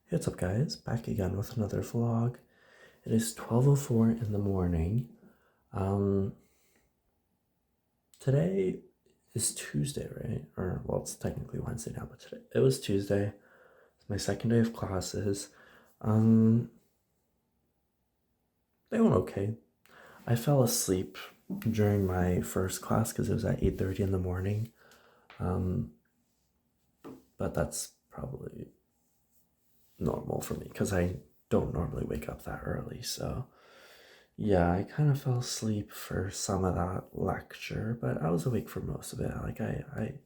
Hey, what's up, guys? Back again with another vlog. It is 12:04 in the morning. Um, Today is Tuesday, right? Or, well, it's technically Wednesday now, but today it was Tuesday. It's my second day of classes. Um, they went okay. I fell asleep during my first class because it was at 8:30 in the morning. Um, but that's probably normal for me because I don't normally wake up that early, so. Yeah, I kind of fell asleep for some of that lecture, but I was awake for most of it. Like I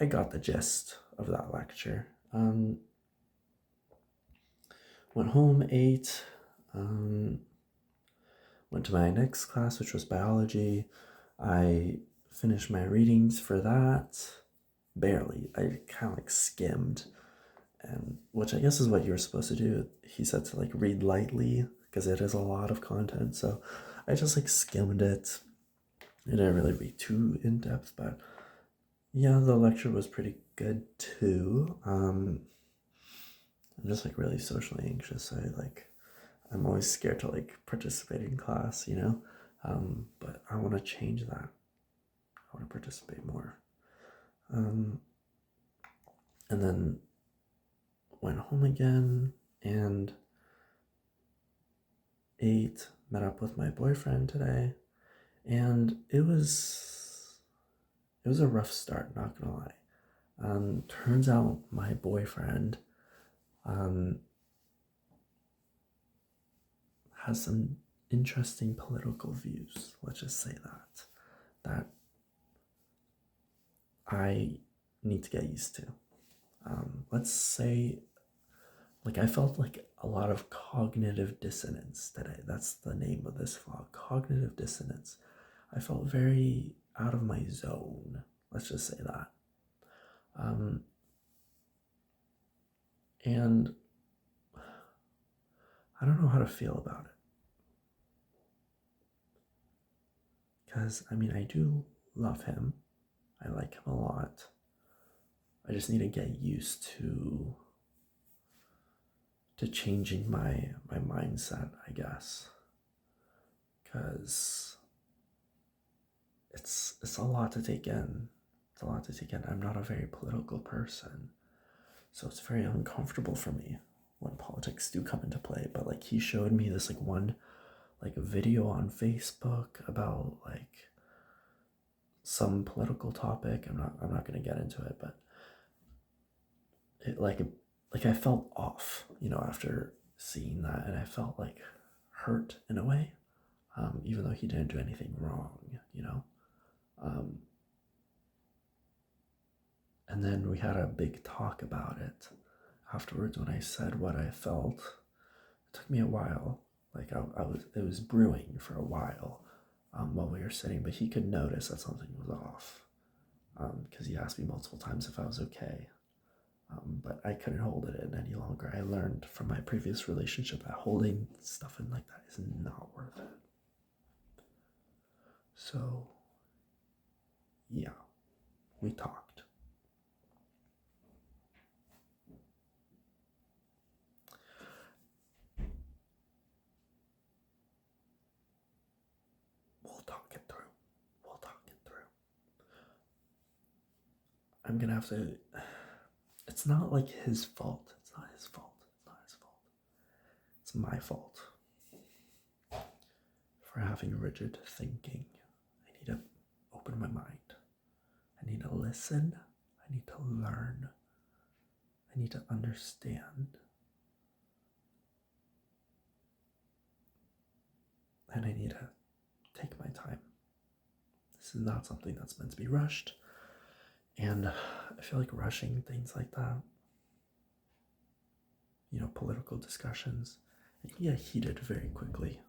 got the gist of that lecture. Went home, ate, um, went to my next class, which was biology. I finished my readings for that. Barely. I kind of like skimmed, and which I guess is what you were supposed to do. He said to like read lightly because it is a lot of content. So I just like skimmed it. I didn't really read too in depth, but yeah, the lecture was pretty good too. I'm just like really socially anxious. I'm always scared to like participate in class, you know. But I want to change that. I want to participate more. Um, and then went home again and ate. Met up with my boyfriend today, and it was a rough start. Not gonna lie. Turns out my boyfriend um, has some interesting political views. Let's just say that I need to get used to. Let's say, like, I felt like a lot of cognitive dissonance today. That's the name of this vlog, cognitive dissonance. I felt very out of my zone. Let's just say that. Um, and I don't know how to feel about it. Because, I mean, I do love him. I like him a lot. I just need to get used to changing my mindset, I guess. Cause it's a lot to take in. It's a lot to take in. I'm not a very political person. So it's very uncomfortable for me when politics do come into play. But like he showed me this like one like video on Facebook about like some political topic. I'm not gonna get into it, but it like I felt off, after seeing that, and I felt like hurt in a way, even though he didn't do anything wrong. Um, and then we had a big talk about it afterwards when I said what I felt. It took me a while, like it was brewing for a while we were sitting, but he could notice that something was off because he asked me multiple times if I was okay. But I couldn't hold it in any longer. I learned from my previous relationship that holding stuff in like that is not worth it. So, yeah, we talked. We'll talk it through. We'll talk it through. I'm gonna have to. It's not like his fault. It's not his fault. It's not his fault. It's my fault for having rigid thinking. I need to open my mind. I need to listen. I need to learn. I need to understand. And I need to take my time. This is not something that's meant to be rushed. And I feel like rushing things like that, political discussions, it can get heated very quickly.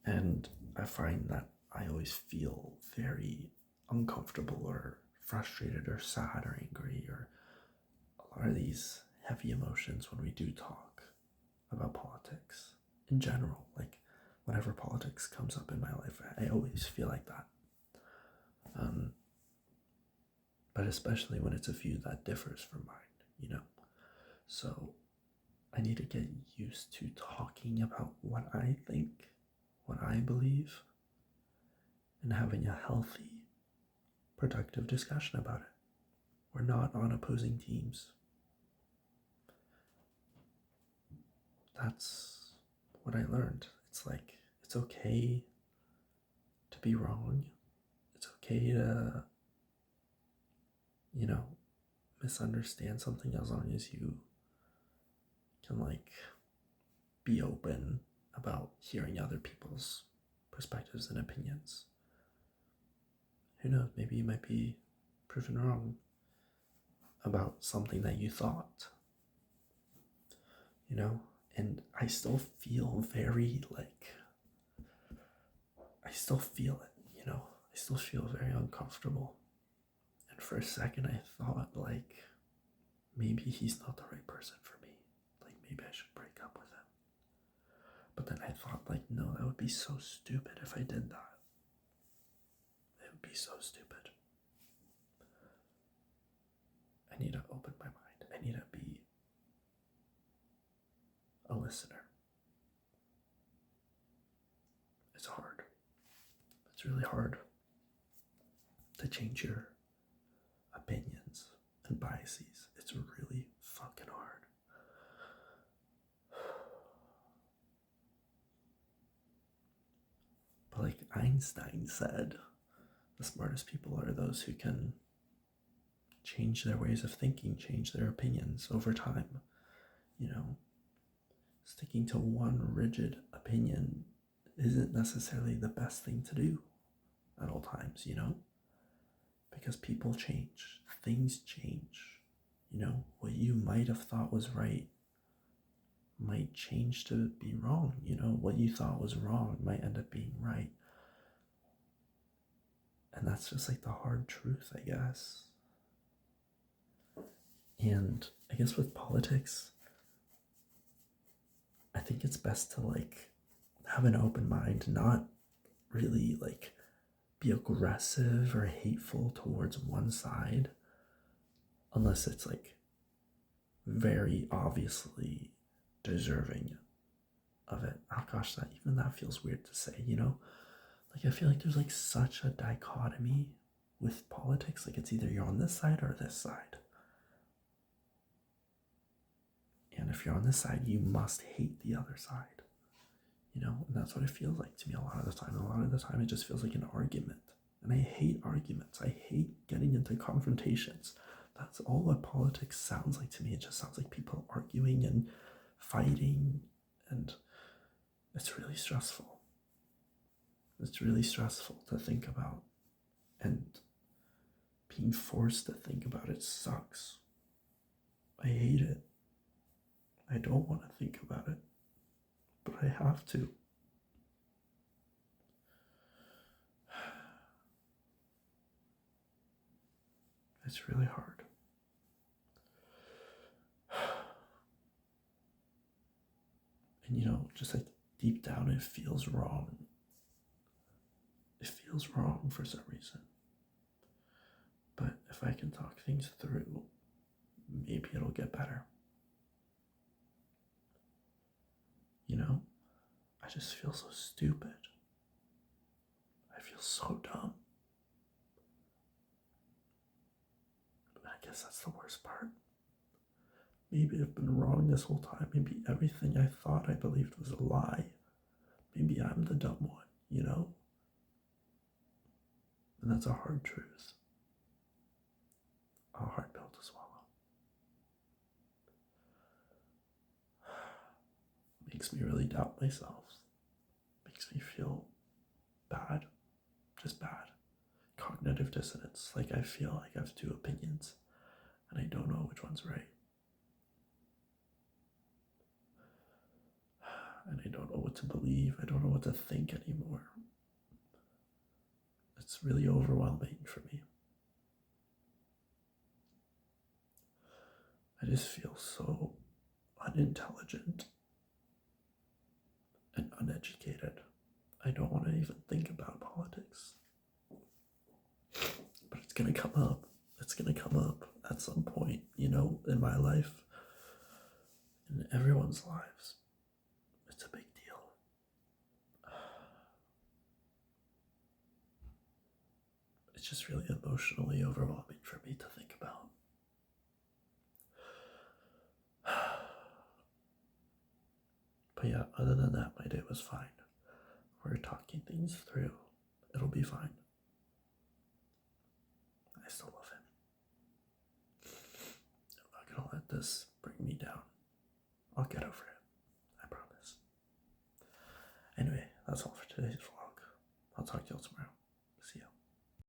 And I find that I always feel very uncomfortable or frustrated or sad or angry or a lot of these heavy emotions when we do talk about politics in general. Like whenever politics comes up in my life, I always feel like that. But especially when it's a view that differs from mine. So I need to get used to talking about what I think, what I believe, and having a healthy, productive discussion about it. We're not on opposing teams. That's what I learned. It's like, it's okay to be wrong. It's okay to, misunderstand something as long as you can, be open about hearing other people's perspectives and opinions. Who knows, maybe you might be proven wrong about something that you thought, and I still feel I still feel it, I still feel very uncomfortable. And for a second, I thought, maybe he's not the right person for me. Maybe I should break up with him. But then I thought, no, that would be so stupid if I did that. It would be so stupid. I need to open my mind. I need to be a listener. It's hard. It's really hard to change your opinions and biases. It's really fucking hard. But like Einstein said, the smartest people are those who can change their ways of thinking, change their opinions over time. Sticking to one rigid opinion isn't necessarily the best thing to do at all times, because people change, things change. What you might have thought was right might change to be wrong. What you thought was wrong might end up being right. And that's just the hard truth, I guess. And I guess with politics, I think it's best to have an open mind, not really be aggressive or hateful towards one side, unless it's very obviously deserving of it. Oh gosh, that feels weird to say, I feel there's such a dichotomy with politics. It's either you're on this side or this side. And if you're on this side, you must hate the other side. And that's what it feels like to me a lot of the time. A lot of the time, it just feels like an argument. And I hate arguments. I hate getting into confrontations. That's all what politics sounds like to me. It just sounds like people arguing and fighting. And it's really stressful. It's really stressful to think about. And being forced to think about it sucks. I hate it. I don't want to think about it, but I have to. It's really hard. And just deep down, it feels wrong. It feels wrong for some reason. But if I can talk things through, maybe it'll get better. I just feel so stupid. I feel so dumb. But I guess that's the worst part. Maybe I've been wrong this whole time. Maybe everything I thought I believed was a lie. Maybe I'm the dumb one, And that's a hard truth. A hard pill to swallow. Makes me really doubt myself. Makes me feel bad. Just bad. Cognitive dissonance. I feel I have two opinions and I don't know which one's right. And I don't know what to believe. I don't know what to think anymore. It's really overwhelming for me. I just feel so unintelligent and uneducated. I don't want to even think about politics. But it's going to come up. It's going to come up at some point, in my life. in everyone's lives. It's a big deal. It's just really emotionally overwhelming for me to think about. But yeah, other than that, my day was fine. We're talking things through. It'll be fine. I still love him. I'm not gonna let this bring me down. I'll get over it. I promise. Anyway, that's all for today's vlog. I'll talk to y'all tomorrow.